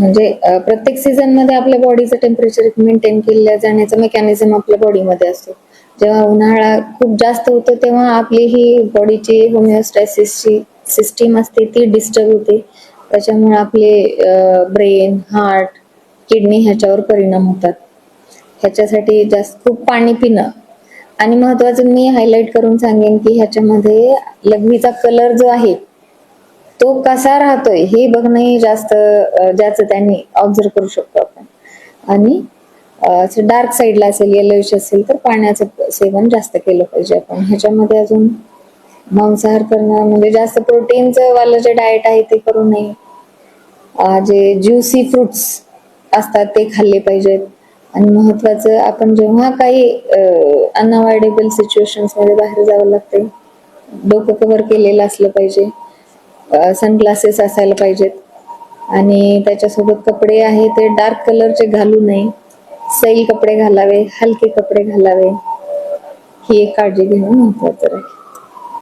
म्हणजे प्रत्येक सीझन मध्ये आपल्या बॉडीचं टेम्परेचर मेंटेन केलं जाण्याचा मेकॅनिझम आपल्या बॉडीमध्ये असतो. जेव्हा उन्हाळा खूप जास्त होतो तेव्हा आपली ही बॉडीची होमिओस्टॅसिसची सिस्टीम असते ती डिस्टर्ब होते. त्याच्यामुळे आपले ब्रेन, हार्ट, किडनी ह्याच्यावर परिणाम होतात. ह्याच्यासाठी जास्त खूप पाणी पिणं आणि महत्वाचं मी हायलाइट करून सांगेन की ह्याच्यामध्ये लघवीचा कलर जो आहे तो कसा राहतोय हे बघणं जास्त ज्याचं त्यांनी ऑब्झर्व करू शकतो आपण. आणि डार्क साईडला असेल, येलोइश असेल तर पाण्याचं सेवन जास्त केलं पाहिजे आपण. ह्याच्यामध्ये अजून मांसाहार करणं म्हणजे जास्त प्रोटीनचं वालं जे डाएट आहे ते करू नये. जे ज्युसी फ्रुट्स असतात ते खाल्ले पाहिजेत. आणि महत्वाचं आपण जेव्हा काही अनअवॉइडेबल सिच्युएशन्स मध्ये बाहेर जावं लागते, डोकं कव्हर केलेलं असलं पाहिजे, सनग्लासेस असायला पाहिजेत आणि त्याच्यासोबत कपडे आहे ते डार्क कलरचे घालू नये, सैल कपडे घालावे, हलके कपडे घालावे, ही एक काळजी घेणं महत्वाचं आहे.